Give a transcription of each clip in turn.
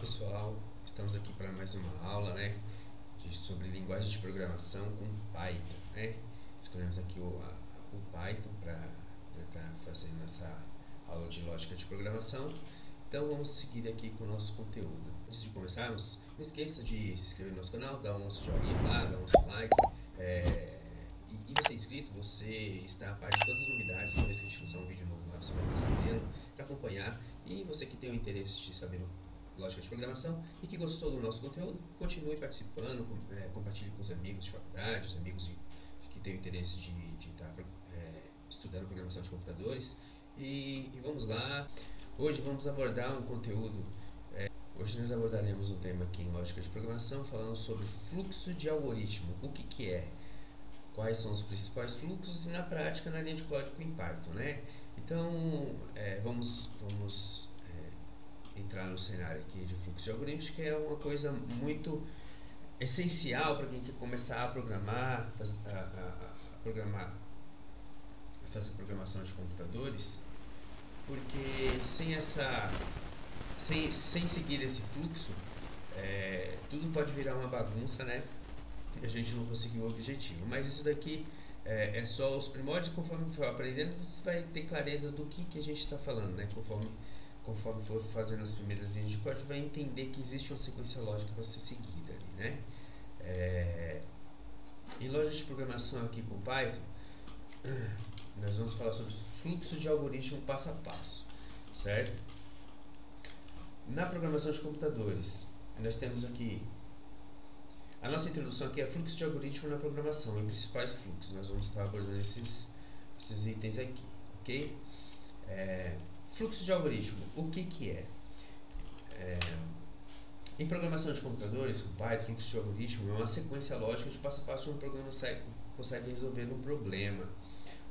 pessoal, estamos aqui para mais uma aula, sobre linguagem de programação com Python, Escolhemos aqui o Python para estar fazendo essa aula de lógica de programação. Então vamos seguir aqui com o nosso conteúdo. Antes de começarmos, não esqueça de se inscrever no nosso canal, dar o nosso joinha lá, dar o nosso like. E você é inscrito, você está a par de todas as novidades. Toda vez que a gente lançar um vídeo novo lá, você vai estar sabendo para acompanhar. E você que tem o interesse de saber lógica de programação e que gostou do nosso conteúdo, continue participando, compartilhe com os amigos de faculdade, os amigos que têm o interesse de estar estudando programação de computadores. E vamos lá. Hoje vamos abordar um conteúdo. Hoje nós abordaremos um tema aqui em lógica de programação, falando sobre fluxo de algoritmo. O que é? Quais são os principais fluxos e na prática na linha de código em Python, Então vamos entrar no cenário aqui de fluxo de algoritmos, que é uma coisa muito essencial para quem quer começar a programar, fazer programação de computadores, porque sem seguir esse fluxo, tudo pode virar uma bagunça, E a gente não conseguiu o objetivo. Mas isso daqui é só os primórdios. Conforme for aprendendo, você vai ter clareza do que a gente está falando, Conforme for fazendo as primeiras linhas de código, vai entender que existe uma sequência lógica para ser seguida ali, Em lógica de programação aqui com Python, nós vamos falar sobre fluxo de algoritmo passo a passo, certo? Na programação de computadores, nós temos aqui a nossa introdução aqui é fluxo de algoritmo na programação e principais fluxos. Nós vamos estar abordando esses itens aqui, ok? Fluxo de algoritmo, o que é? Em programação de computadores, o Python, fluxo de algoritmo é uma sequência lógica de passo a passo que um programa consegue resolver um problema.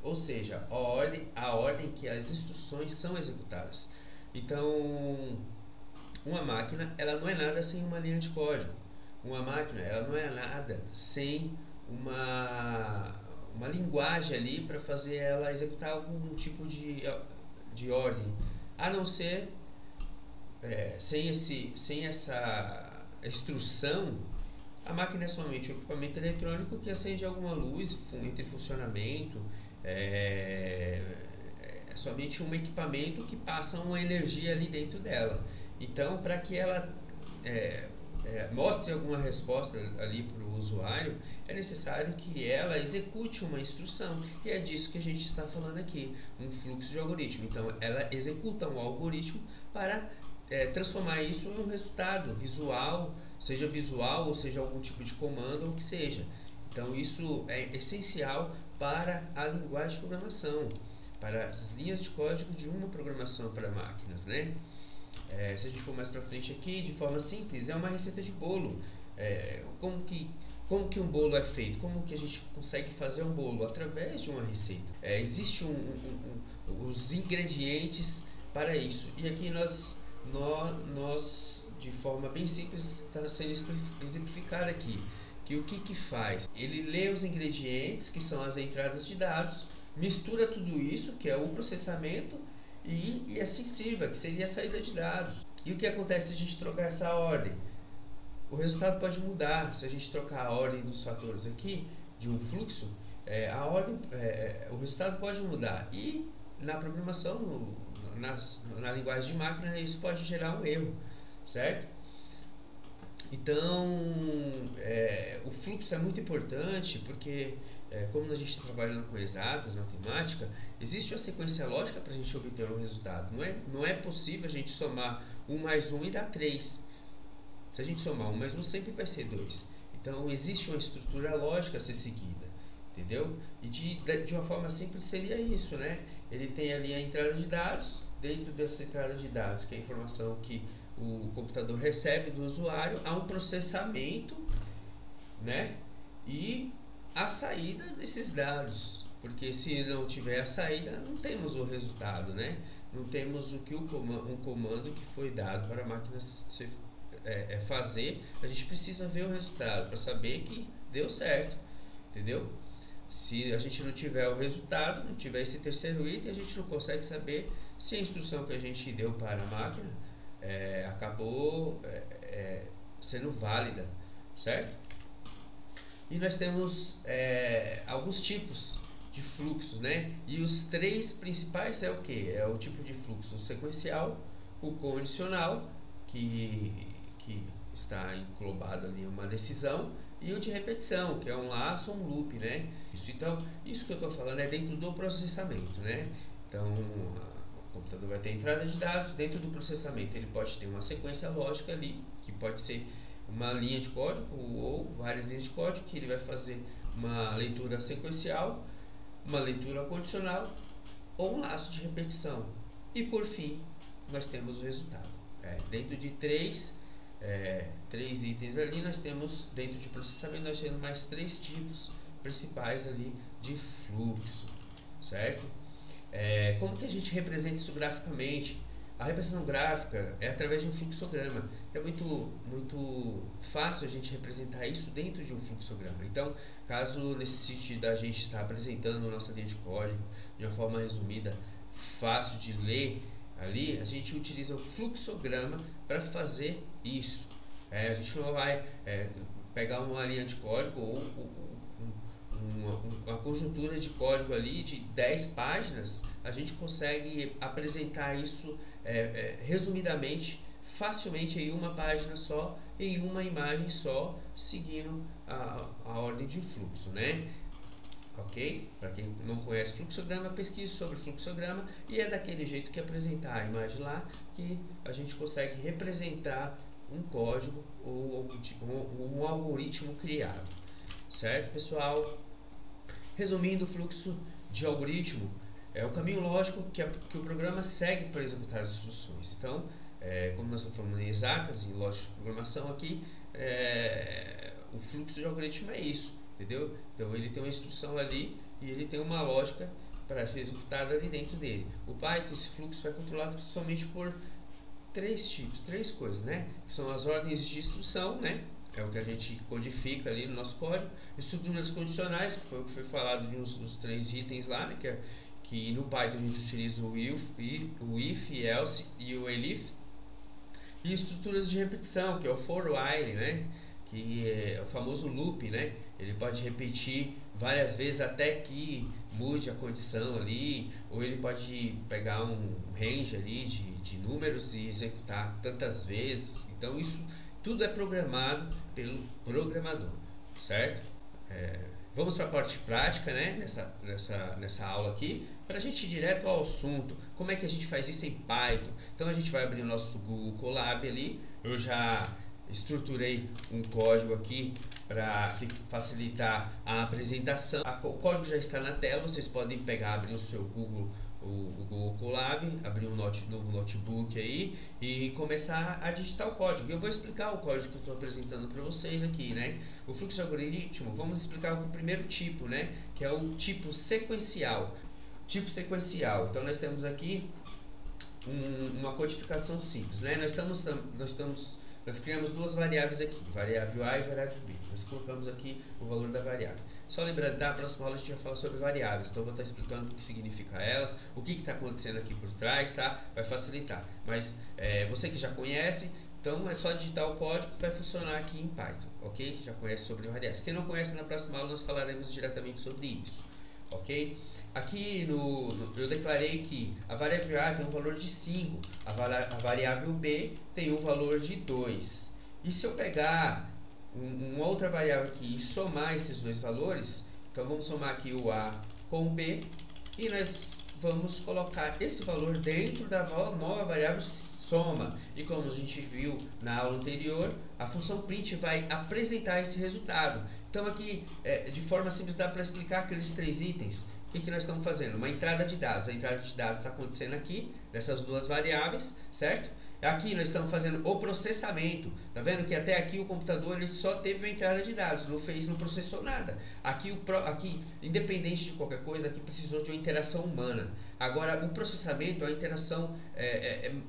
Ou seja, a ordem que as instruções são executadas. Então, uma máquina ela não é nada sem uma linha de código. Uma máquina ela não é nada sem uma linguagem ali para fazer ela executar algum tipo de ordem, a não ser sem essa instrução. A máquina é somente um equipamento eletrônico que acende alguma luz, entra em funcionamento, é somente um equipamento que passa uma energia ali dentro dela. Então, para que ela mostre alguma resposta ali para o usuário, é necessário que ela execute uma instrução, e é disso que a gente está falando aqui, um fluxo de algoritmo. Então ela executa um algoritmo para transformar isso em um resultado visual ou seja algum tipo de comando ou o que seja. Então isso é essencial para a linguagem de programação, para as linhas de código de uma programação para máquinas, se a gente for mais para frente aqui, de forma simples, é uma receita de bolo. Como que um bolo é feito? Como que a gente consegue fazer um bolo? Através de uma receita. Existe os ingredientes para isso. E aqui nós de forma bem simples, está sendo exemplificado aqui. Que o que faz? Ele lê os ingredientes, que são as entradas de dados, mistura tudo isso, que é o processamento, e assim sirva, que seria a saída de dados. E o que acontece se a gente trocar essa ordem? O resultado pode mudar. Se a gente trocar a ordem dos fatores aqui, de um fluxo, o resultado pode mudar. E na programação, na linguagem de máquina, isso pode gerar um erro, certo? Então, o fluxo é muito importante porque, como a gente está trabalhando com exatas, matemática, existe uma sequência lógica para a gente obter um resultado. Não é possível a gente somar 1 mais 1 e dar 3. Se a gente somar 1 mais 1, sempre vai ser 2. Então, existe uma estrutura lógica a ser seguida, entendeu? E de uma forma simples seria isso, Ele tem ali a entrada de dados. Dentro dessa entrada de dados, que é a informação que o computador recebe do usuário, há um processamento, E a saída desses dados, porque se não tiver a saída, não temos o resultado, Não temos um comando que foi dado para a máquina fazer. A gente precisa ver o resultado para saber que deu certo, entendeu? Se a gente não tiver o resultado, não tiver esse terceiro item, a gente não consegue saber se a instrução que a gente deu para a máquina acabou sendo válida, certo? E nós temos alguns tipos de fluxos, né? E os três principais é o que? É o tipo de fluxo sequencial, o condicional, que está englobado ali uma decisão, e o de repetição, que é um laço ou um loop, né? Então, isso que eu estou falando é dentro do processamento, né? Então, o computador vai ter entrada de dados, dentro do processamento ele pode ter uma sequência lógica ali, que pode ser uma linha de código ou várias linhas de código, que ele vai fazer uma leitura sequencial, uma leitura condicional ou um laço de repetição. E por fim, nós temos o resultado. Dentro de três itens ali, nós temos, dentro de processamento, nós temos mais três tipos principais ali de fluxo, certo? Como que a gente representa isso graficamente? A representação gráfica é através de um fluxograma. É muito fácil a gente representar isso dentro de um fluxograma. Então, caso necessite da gente estar apresentando nossa linha de código de uma forma resumida, fácil de ler ali, a gente utiliza o fluxograma para fazer isso. A gente não vai pegar uma linha de código ou uma conjuntura de código ali de 10 páginas, a gente consegue apresentar isso resumidamente, facilmente em uma página só, em uma imagem só, seguindo a ordem de fluxo, né? Ok? Para quem não conhece fluxograma, pesquise sobre fluxograma, e é daquele jeito que apresentar a imagem lá que a gente consegue representar um código ou um algoritmo criado, certo, pessoal? Resumindo, o fluxo de algoritmo é o caminho lógico que o programa segue para executar as instruções. Então, como nós estamos falando em exatas e lógica de programação aqui, o fluxo de algoritmo é isso, entendeu? Então, ele tem uma instrução ali e ele tem uma lógica para ser executada ali dentro dele. O Python, esse fluxo é controlado principalmente por três coisas, né? Que são as ordens de instrução, né? É o que a gente codifica ali no nosso código. Estruturas condicionais, que foi o que foi falado de uns três itens lá, né? Que no Python a gente utiliza o if, else e o elif. E estruturas de repetição, que é o for while, né? Que é o famoso loop, né? Ele pode repetir várias vezes até que mude a condição ali, ou ele pode pegar um range ali de números e executar tantas vezes. Então isso tudo é programado pelo programador, certo? Vamos para a parte prática, né? Nessa aula aqui, para a gente ir direto ao assunto. Como é que a gente faz isso em Python? Então a gente vai abrir o nosso Google Colab ali. Eu já estruturei um código aqui para facilitar a apresentação. O código já está na tela, vocês podem pegar, abrir o seu Google Colab, abrir um novo notebook aí e começar a digitar o código. Eu vou explicar o código que eu estou apresentando para vocês aqui, né? O fluxo de algoritmo, vamos explicar o primeiro tipo, né? Que é o tipo sequencial. Tipo sequencial. Então nós temos aqui uma codificação simples, né? Nós criamos duas variáveis aqui, variável A e variável B. Nós colocamos aqui o valor da variável. Só lembrando, da próxima aula a gente vai falar sobre variáveis, então eu vou estar explicando o que significa elas, o que está acontecendo aqui por trás, tá? Vai facilitar. Mas você que já conhece, então é só digitar o código que vai funcionar aqui em Python, ok? Já conhece sobre variáveis. Quem não conhece, na próxima aula nós falaremos diretamente sobre isso, ok? Aqui eu declarei que a variável A tem um valor de 5, a variável B tem um valor de 2. E se eu pegar uma outra variável aqui e somar esses dois valores, então vamos somar aqui o A com o B e nós vamos colocar esse valor dentro da nova variável soma. E como a gente viu na aula anterior, a função print vai apresentar esse resultado. Então aqui, de forma simples, dá para explicar aqueles três itens. O que nós estamos fazendo? Uma entrada de dados. A entrada de dados está acontecendo aqui, nessas duas variáveis, certo? Aqui nós estamos fazendo o processamento. Tá vendo que até aqui o computador ele só teve uma entrada de dados, não processou nada. Aqui, independente de qualquer coisa, aqui precisou de uma interação humana. Agora, o processamento é uma interação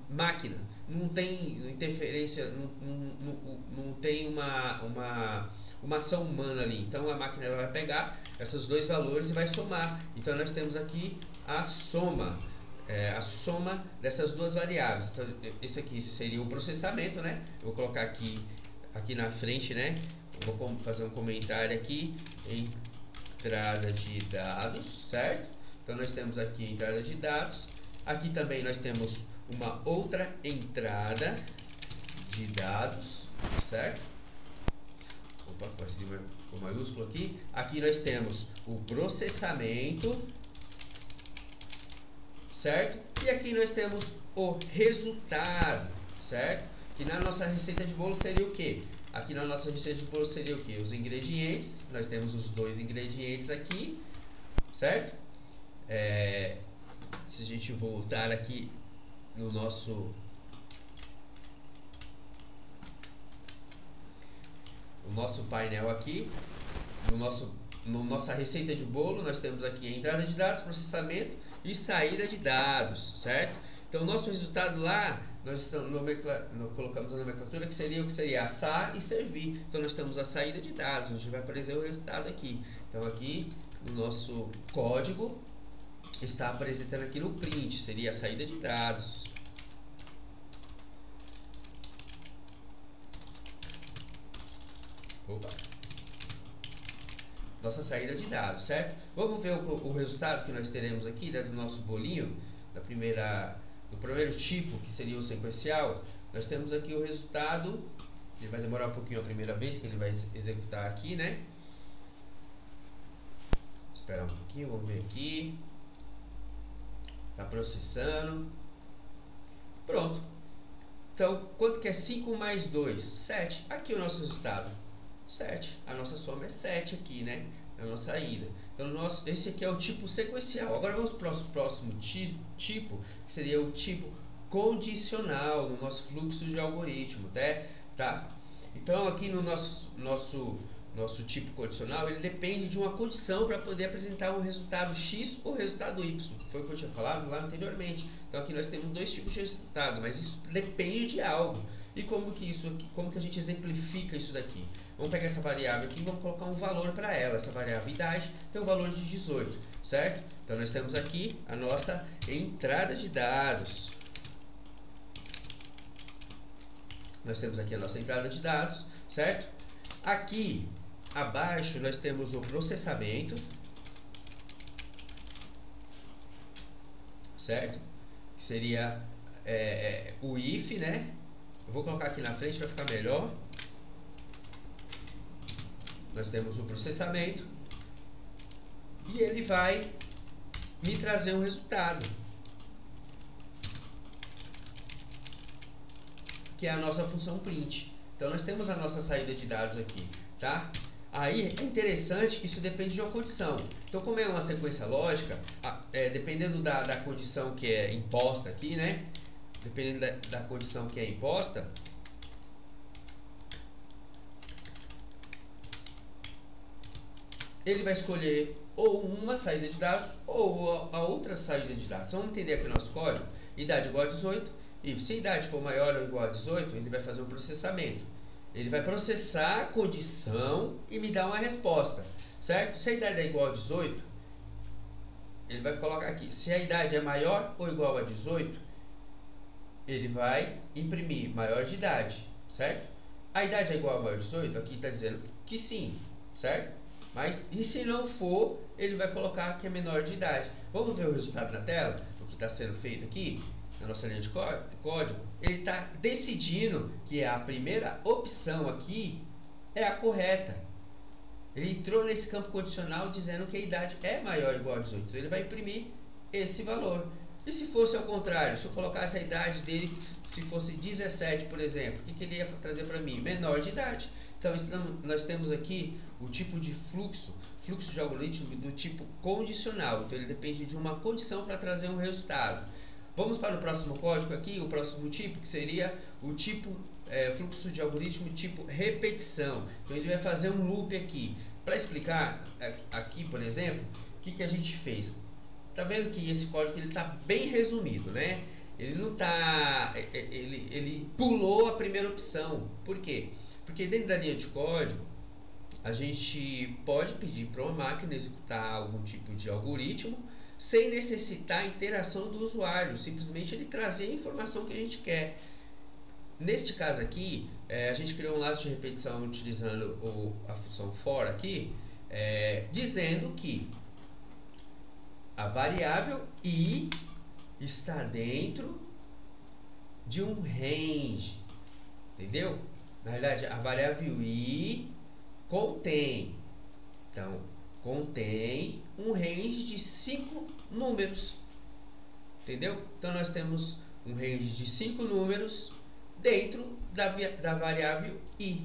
máquina. Não tem interferência, não tem uma ação humana ali. Então a máquina ela vai pegar esses dois valores e vai somar. Então nós temos aqui a soma. a soma dessas duas variáveis. Então, esse aqui seria o processamento, né? Eu vou colocar aqui na frente, né? Eu vou fazer um comentário aqui, entrada de dados, certo? Então nós temos aqui a entrada de dados. Aqui também nós temos uma outra entrada de dados, certo? Opa, ficou maiúsculo aqui. Aqui nós temos o processamento, certo? E aqui nós temos o resultado, certo? Que na nossa receita de bolo seria o quê? Aqui na nossa receita de bolo seria o quê? Os ingredientes. Nós temos os dois ingredientes aqui, certo? Se a gente voltar aqui no nosso painel aqui, nossa receita de bolo, nós temos aqui a entrada de dados, processamento e saída de dados, certo? Então o nosso resultado lá, nós colocamos a nomenclatura que seria assar e servir. Então nós temos a saída de dados, onde vai aparecer o resultado aqui. Então aqui no nosso código está apresentando aqui no print, seria a saída de dados. Opa. Nossa saída de dados, certo? Vamos ver o resultado que nós teremos aqui do nosso bolinho, do primeiro tipo, que seria o sequencial. Nós temos aqui o resultado. Ele vai demorar um pouquinho a primeira vez que ele vai executar aqui, né? Esperar um pouquinho, vamos ver aqui. Está processando. Pronto. Então, quanto que é 5 mais 2? 7. Aqui é o nosso resultado. 7. A nossa soma é 7 aqui, né? Na nossa saída. Então, esse aqui é o tipo sequencial. Agora vamos para o próximo tipo, que seria o tipo condicional no nosso fluxo de algoritmo, tá? Então, aqui no nosso tipo condicional, ele depende de uma condição para poder apresentar um resultado X ou resultado Y. Foi o que eu tinha falado lá anteriormente. Então aqui nós temos dois tipos de resultado, mas isso depende de algo. E como que a gente exemplifica isso daqui? Vamos pegar essa variável aqui e vamos colocar um valor para ela. Essa variável idade tem o valor de 18, certo? Então nós temos aqui a nossa entrada de dados. Nós temos aqui a nossa entrada de dados, certo? Aqui abaixo nós temos o processamento, certo? Que seria o if, né? Eu vou colocar aqui na frente para ficar melhor. Nós temos o processamento e ele vai me trazer um resultado, que é a nossa função print. Então nós temos a nossa saída de dados aqui, tá? Aí é interessante que isso depende de uma condição. Então, como é uma sequência lógica, dependendo da condição que é imposta aqui, né? Dependendo da condição que é imposta, ele vai escolher ou uma saída de dados ou a outra saída de dados. Vamos entender aqui o nosso código. Idade igual a 18. E se a idade for maior ou igual a 18, ele vai fazer um processamento. Ele vai processar a condição e me dar uma resposta, certo? Se a idade é igual a 18, ele vai colocar aqui. Se a idade é maior ou igual a 18, ele vai imprimir maior de idade, certo? A idade é igual a maior de 18, aqui está dizendo que sim, certo? Mas e se não for, ele vai colocar que é menor de idade. Vamos ver o resultado na tela, o que está sendo feito aqui? Na nossa linha de código, ele está decidindo que a primeira opção aqui é a correta. Ele entrou nesse campo condicional dizendo que a idade é maior ou igual a 18. Ele vai imprimir esse valor. E se fosse ao contrário, se eu colocasse a idade dele, se fosse 17, por exemplo, o que ele ia trazer para mim? Menor de idade. Então nós temos aqui o tipo de fluxo de algoritmo do tipo condicional. Então ele depende de uma condição para trazer um resultado. Vamos para o próximo código aqui, o próximo tipo, que seria o tipo fluxo de algoritmo tipo repetição. Então ele vai fazer um loop aqui. Para explicar aqui, por exemplo, o que a gente fez? Tá vendo que esse código está bem resumido, né? Ele não tá, ele pulou a primeira opção. Por quê? Porque dentro da linha de código a gente pode pedir para uma máquina executar algum tipo de algoritmo sem necessitar a interação do usuário, simplesmente ele trazer a informação que a gente quer. Neste caso aqui, a gente criou um laço de repetição utilizando a função for aqui, dizendo que a variável i está dentro de um range, entendeu? Na verdade, a variável i contém, então, contém um range de 5 números, entendeu? Então, nós temos um range de 5 números dentro da variável i.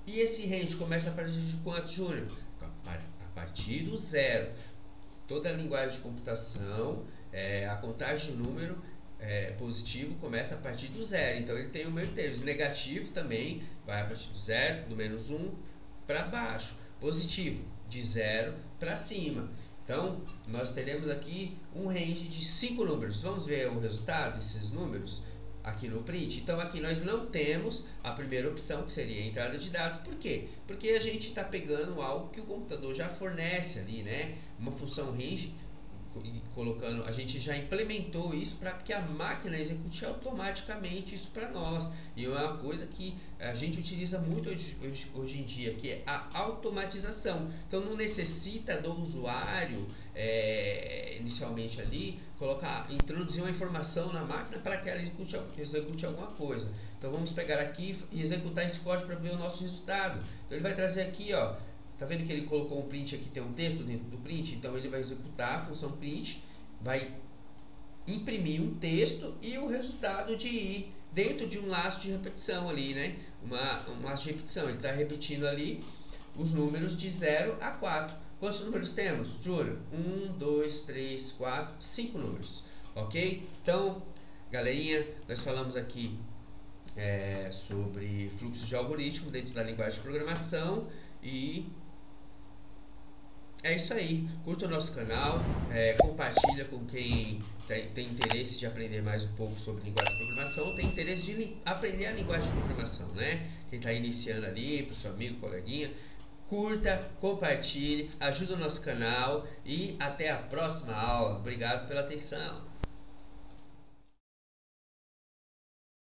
E esse range começa a partir de quanto, Júnior? A partir do 0. Toda a linguagem de computação, a contagem do número positivo começa a partir do 0. Então ele tem o meio termo. Negativo também vai a partir do 0, do menos 1 para baixo. Positivo, de 0 para cima. Então nós teremos aqui um range de 5 números. Vamos ver o resultado desses números aqui no print. Então aqui nós não temos a primeira opção, que seria a entrada de dados. Por quê? Porque a gente está pegando algo que o computador já fornece ali, né? Uma função range, e colocando, a gente já implementou isso para que a máquina execute automaticamente isso para nós. E é uma coisa que a gente utiliza muito hoje em dia, que é a automatização. Então não necessita do usuário inicialmente ali introduzir uma informação na máquina para que ela execute alguma coisa. Então vamos pegar aqui e executar esse código para ver o nosso resultado. Então ele vai trazer aqui, ó, tá vendo que ele colocou um print aqui, tem um texto dentro do print? Então ele vai executar a função print, vai imprimir um texto e o resultado de i dentro de um laço de repetição ali, né? Um laço de repetição, ele está repetindo ali os números de 0 a 4. Quantos números temos, Júnior? 1, 2, 3, 4, 5 números, ok? Então, galerinha, nós falamos aqui sobre fluxo de algoritmo dentro da linguagem de programação e é isso aí. Curta o nosso canal, compartilha com quem tem interesse de aprender mais um pouco sobre linguagem de programação, tem interesse de aprender a linguagem de programação, né? Quem está iniciando ali, para o seu amigo, coleguinha, curta, compartilhe, ajuda o nosso canal e até a próxima aula. Obrigado pela atenção.